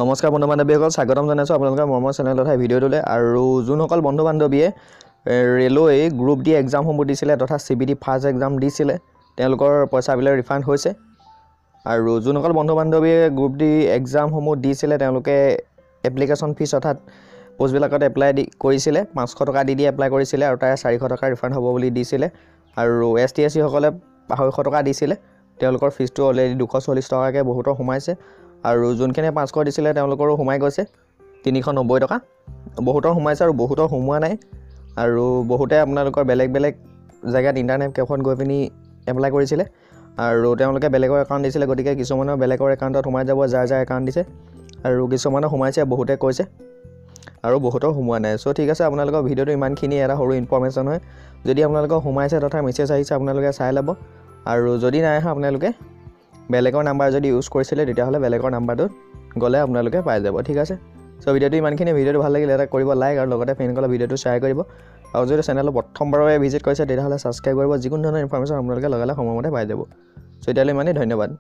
নমস্কাৰ বন্ধু বান্ধৱীসকল, স্বাগতম জনাইছোঁ আপোনালোকৰ মৰমৰ চেনেল তথা ভিডিঅ'টোলৈ। আৰু যোনসকল বন্ধু বান্ধৱীয়ে ৰেলৱে গ্ৰুপ ডি এক্সামসমূহ দিছিলে তথা CBT ফাৰ্ষ্ট এক্সাম দিছিলে তেওঁলোকৰ পইচাবিলাক ৰিফাণ্ড হৈছে। আৰু যোনসকল বন্ধু বান্ধৱীয়ে গ্ৰুপ ডি এক্সামসমূহ দিছিলে তেওঁলোকে এপ্লিকেশ্যন ফিজ অৰ্থাৎ পোষ্টবিলাকত এপ্লাই কৰিছিলে 500 টকা দি এপ্লাই কৰিছিলে আৰু তাৰে 400 টকা ৰিফাণ্ড হ'ব বুলি দিছিলে। আৰু ST SC সকলে 200 টকা দিছিলে, তেওঁলোকৰ ফিজটো অলৰেডি 240 টকাকৈ বহুতৰ সোমাইছে। আৰু যোনখিনিয়ে 500 দিছিলে তেওঁলোকৰো সোমাই গৈছে 390 টকা, বহুতৰ সোমাইছে আৰু বহুতৰ সোমোৱা নাই। আৰু বহুতে আপোনালোকৰ বেলেগ বেলেগ জেগাত ইণ্টাৰনেট কেফত গৈ পিনি এপ্লাই কৰিছিলে আৰু তেওঁলোকে বেলেগৰ একাউণ্ট দিছিলে, গতিকে কিছুমানৰ বেলেগৰ একাউণ্টত সোমাই যাব যাৰ একাউণ্ট দিছে, আৰু কিছুমানৰ সোমাইছে বহুতে কৈছে আৰু বহুতৰ সোমোৱা নাই। চ' ঠিক আছে, আপোনালোকৰ ভিডিঅ'টো ইমানখিনি এটা সৰু ইনফৰ্মেশ্যন হয়। যদি আপোনালোকৰ সোমাইছে তথা মেছেজ আহিছে আপোনালোকে চাই ল'ব, আৰু যদি নাই অহা আপোনালোকে বেলেগৰ নাম্বাৰ যদি ইউজ কৰিছিলে তেতিয়াহ'লে বেলেগৰ নাম্বাৰটোত গ'লে আপোনালোকে পাই যাব। ঠিক আছে, চ' ভিডিঅ'টো ইমানখিনি। ভিডিঅ'টো ভাল লাগিলে এটা কৰিব লাইক আৰু লগতে ফ্ৰেণ্ডসকলৰ ভিডিঅ'টো শ্বেয়াৰ কৰিব। আৰু যদি চেনেলটো প্ৰথমবাৰৰ বাবে ভিজিট কৰিছে তেতিয়াহ'লে ছাবস্ক্ৰাইব কৰিব। যিকোনো ধৰণৰ ইনফৰ্মেশ্যন আপোনালোকে লগালে সময়মতে পাই যাব। চ' এতিয়ালৈ ইমানেই, ধন্যবাদ।